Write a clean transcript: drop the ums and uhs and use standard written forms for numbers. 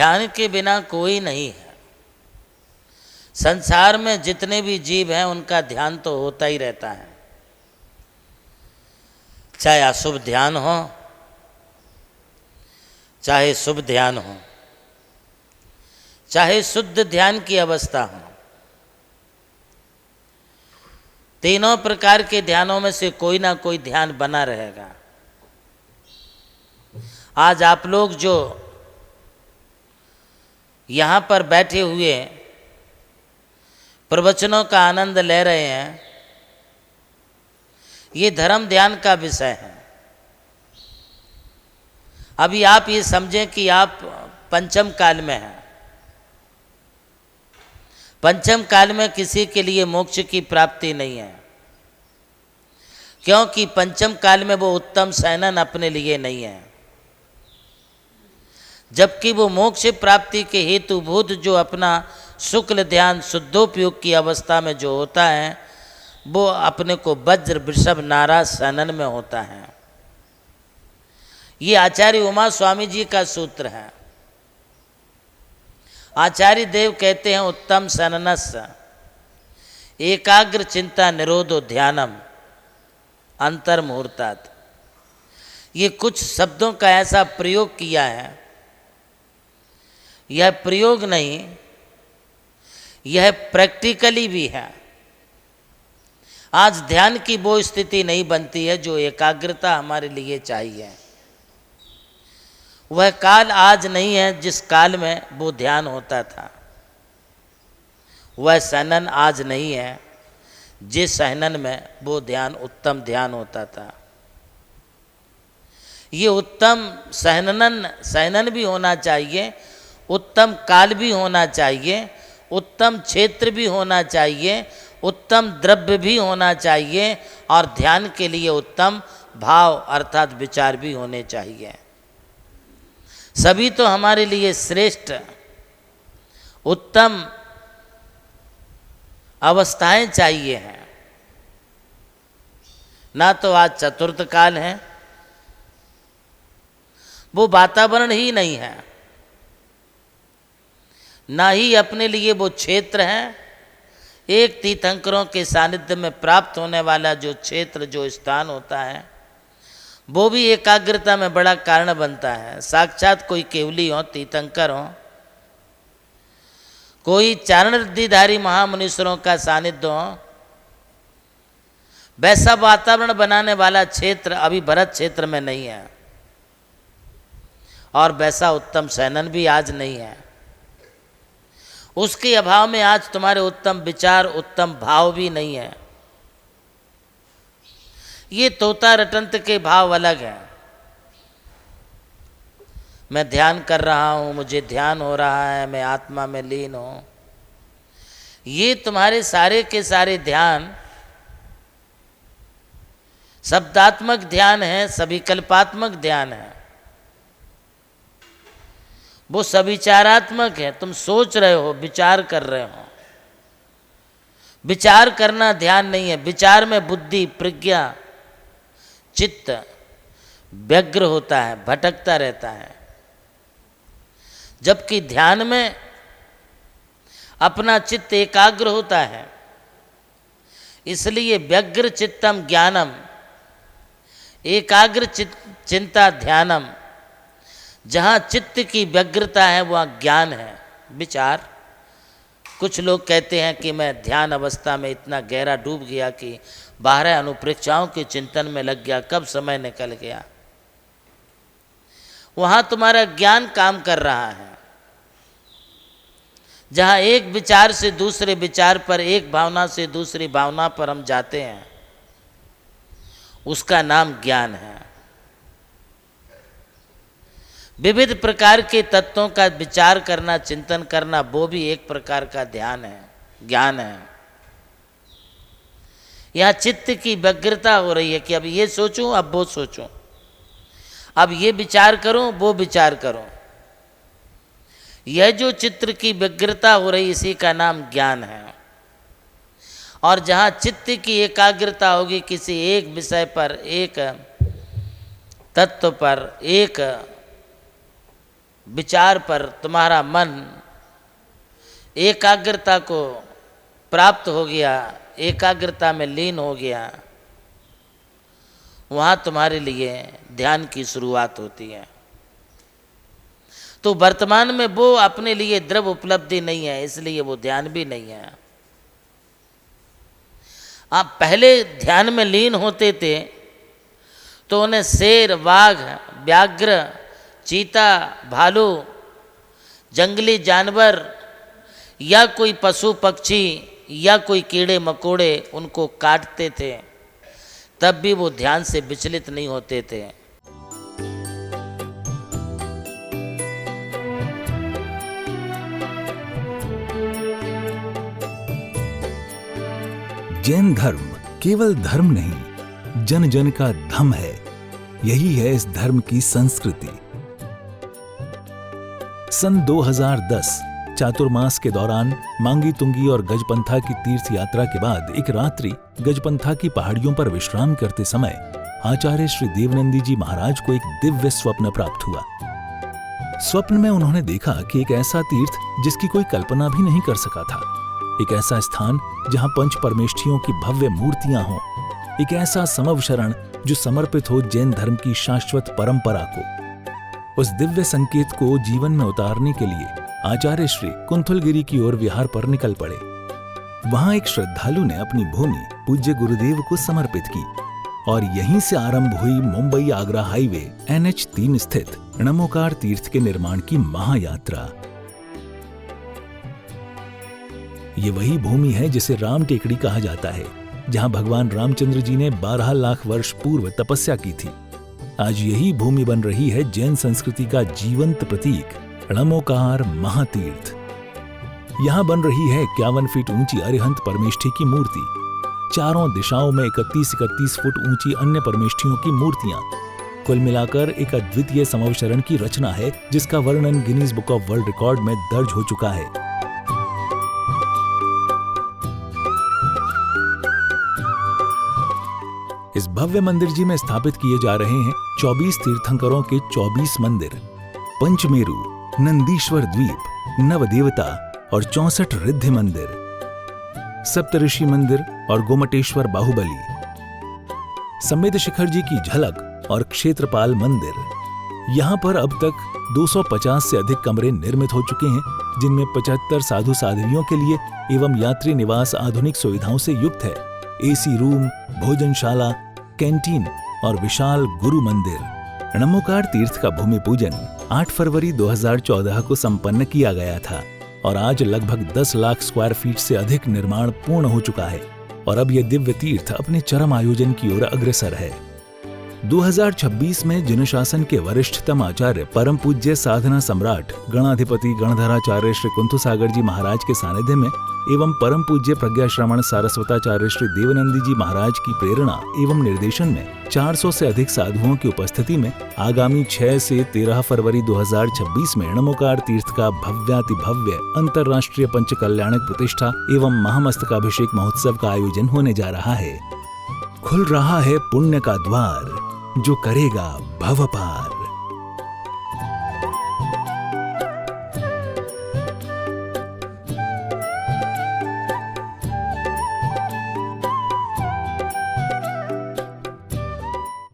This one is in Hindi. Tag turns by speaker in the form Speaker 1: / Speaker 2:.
Speaker 1: ध्यान के बिना कोई नहीं है। संसार में जितने भी जीव हैं उनका ध्यान तो होता ही रहता है, चाहे अशुभ ध्यान हो चाहे शुभ ध्यान हो, चाहे शुद्ध ध्यान की अवस्था हो। तीनों प्रकार के ध्यानों में से कोई ना कोई ध्यान बना रहेगा। आज आप लोग जो यहाँ पर बैठे हुए प्रवचनों का आनंद ले रहे हैं, ये धर्म ध्यान का विषय है। अभी आप ये समझें कि आप पंचम काल में हैं। पंचम काल में किसी के लिए मोक्ष की प्राप्ति नहीं है, क्योंकि पंचम काल में वो उत्तम शयनन अपने लिए नहीं है। जबकि वो मोक्ष प्राप्ति के हेतुभूत जो अपना शुक्ल ध्यान शुद्धोपयोग की अवस्था में जो होता है, वो अपने को वज्र वृषभ नाराज शयनन में होता है। ये आचार्य उमा स्वामी जी का सूत्र है। आचार्य देव कहते हैं उत्तम शयनस्य एकाग्र चिंता निरोधो ध्यानम अंतर्मुहूर्तात्। ये कुछ शब्दों का ऐसा प्रयोग किया है, यह प्रयोग नहीं, यह प्रैक्टिकली भी है। आज ध्यान की वो स्थिति नहीं बनती है जो एकाग्रता हमारे लिए चाहिए। वह काल आज नहीं है जिस काल में वो ध्यान होता था। वह शयनन आज नहीं है जिस शयनन में वो ध्यान उत्तम ध्यान होता था। ये उत्तम शयनन भी होना चाहिए, उत्तम काल भी होना चाहिए, उत्तम क्षेत्र भी होना चाहिए, उत्तम द्रव्य भी होना चाहिए, और ध्यान के लिए उत्तम भाव अर्थात विचार भी होने चाहिए। सभी तो हमारे लिए श्रेष्ठ उत्तम अवस्थाएं चाहिए हैं। ना तो आज चतुर्थ काल है, वो वातावरण ही नहीं है, ना ही अपने लिए वो क्षेत्र है। एक तीर्थंकरों के सानिध्य में प्राप्त होने वाला जो क्षेत्र जो स्थान होता है, वो भी एकाग्रता में बड़ा कारण बनता है। साक्षात कोई केवली हो, तीर्थंकर हो, कोई चारण रिद्धिधारी महामुनीश्वरों का सानिध्य हो, वैसा वातावरण बनाने वाला क्षेत्र अभी भरत क्षेत्र में नहीं है, और वैसा उत्तम शयनन भी आज नहीं है। उसके अभाव में आज तुम्हारे उत्तम विचार उत्तम भाव भी नहीं है। ये तोता रटंत के भाव अलग हैं। मैं ध्यान कर रहा हूँ, मुझे ध्यान हो रहा है, मैं आत्मा में लीन हूँ, ये तुम्हारे सारे के सारे ध्यान शब्दात्मक ध्यान है, सविकल्पात्मक ध्यान है, वो सविचारात्मक है। तुम सोच रहे हो, विचार कर रहे हो। विचार करना ध्यान नहीं है। विचार में बुद्धि प्रज्ञा चित्त व्यग्र होता है, भटकता रहता है, जबकि ध्यान में अपना चित्त एकाग्र होता है। इसलिए व्यग्र चित्तम ज्ञानम एकाग्र चिंता ध्यानम। जहाँ चित्त की व्यग्रता है वहाँ ज्ञान है, विचार। कुछ लोग कहते हैं कि मैं ध्यान अवस्था में इतना गहरा डूब गया कि बाहर अनुप्रेक्षाओं के चिंतन में लग गया, कब समय निकल गया। वहाँ तुम्हारा ज्ञान काम कर रहा है। जहाँ एक विचार से दूसरे विचार पर, एक भावना से दूसरी भावना पर हम जाते हैं, उसका नाम ज्ञान है। विविध प्रकार के तत्वों का विचार करना, चिंतन करना, वो भी एक प्रकार का ध्यान है, ज्ञान है। यहाँ चित्त की व्यग्रता हो रही है कि अब ये सोचूं, अब वो सोचूं, अब ये विचार करूं, वो विचार करूं। यह जो चित्त की व्यग्रता हो रही, इसी का नाम ज्ञान है। और जहाँ चित्त की एकाग्रता होगी किसी एक विषय पर, एक तत्व पर, एक विचार पर तुम्हारा मन एकाग्रता को प्राप्त हो गया, एकाग्रता में लीन हो गया, वहाँ तुम्हारे लिए ध्यान की शुरुआत होती है। तो वर्तमान में वो अपने लिए द्रव्य उपलब्धि नहीं है, इसलिए वो ध्यान भी नहीं है। आप पहले ध्यान में लीन होते थे तो उन्हें शेर, बाघ, व्याघ्र, चीता, भालू, जंगली जानवर या कोई पशु पक्षी या कोई कीड़े मकोड़े उनको काटते थे, तब भी वो ध्यान से विचलित नहीं होते थे।
Speaker 2: जैन धर्म केवल धर्म नहीं, जन जन का धम है। यही है इस धर्म की संस्कृति। सन 2010 चातुर्मास के दौरान मांगी तुंगी और गजपंथा की तीर्थ यात्रा के बाद एक रात्रि गजपंथा की पहाड़ियों पर विश्राम करते समय आचार्य श्री देवनंदी जी महाराज को एक दिव्य स्वप्न प्राप्त हुआ। स्वप्न में उन्होंने देखा कि एक ऐसा तीर्थ जिसकी कोई कल्पना भी नहीं कर सका था, एक ऐसा स्थान जहां पंच परमेष्ठियों की भव्य मूर्तियां हों, एक ऐसा समव शरण जो समर्पित हो जैन धर्म की शाश्वत परंपरा को। उस दिव्य संकेत को जीवन में उतारने के लिए आचार्य श्री कुंथलगिरी की ओर विहार पर निकल पड़े। वहां एक श्रद्धालु ने अपनी भूमि पूज्य गुरुदेव को समर्पित की और यहीं से आरंभ हुई मुंबई आगरा हाईवे NH3 स्थित णमोकार तीर्थ के निर्माण की महायात्रा। ये वही भूमि है जिसे राम टेकड़ी कहा जाता है, जहां भगवान रामचंद्र जी ने 12 लाख वर्ष पूर्व तपस्या की थी। आज यही भूमि बन रही है जैन संस्कृति का जीवंत प्रतीक णमोकार महातीर्थ। यहां बन रही है 51 फीट ऊंची अरिहंत परमेष्ठी की मूर्ति, चारों दिशाओं में 31-31 फुट ऊंची अन्य परमेष्ठियों की मूर्तियां। कुल मिलाकर एक अद्वितीय समवशरण की रचना है जिसका वर्णन Guinness book of world record में दर्ज हो चुका है। इस भव्य मंदिर जी में स्थापित किए जा रहे हैं 24 तीर्थंकरों के 24 मंदिर, पंचमेरु, नंदीश्वर द्वीप, नवदेवता और 64 रिद्धि मंदिर, सप्तऋषि मंदिर और गोमटेश्वर बाहुबली, संमेद शिखर जी की झलक और क्षेत्रपाल मंदिर। यहाँ पर अब तक 250 से अधिक कमरे निर्मित हो चुके हैं, जिनमें 75 साधु साध्वियों के लिए एवं यात्री निवास आधुनिक सुविधाओं से युक्त है। AC रूम, भोजनशाला, कैंटीन और विशाल गुरु मंदिर। णमोकार तीर्थ का भूमि पूजन 8 फरवरी 2014 को संपन्न किया गया था और आज लगभग 10 लाख स्क्वायर फीट से अधिक निर्माण पूर्ण हो चुका है और अब यह दिव्य तीर्थ अपने चरम आयोजन की ओर अग्रसर है। 2026 में जिन शासन के वरिष्ठतम आचार्य परम पूज्य साधना सम्राट गणाधिपति गणधराचार्य श्री कुंथु सागर जी महाराज के सानिध्य में एवं परम पूज्य प्रज्ञा श्रवण सारस्वताचार्य श्री देवनंदी जी महाराज की प्रेरणा एवं निर्देशन में 400 से अधिक साधुओं की उपस्थिति में आगामी 6 से 13 फरवरी 2026 में णमोकार तीर्थ का भव्याति भव्य अंतर्राष्ट्रीय पंच कल्याणक प्रतिष्ठा एवं महामस्तकाभिषेक महोत्सव का आयोजन होने जा रहा है। खुल रहा है पुण्य का द्वार, जो करेगा भव पार।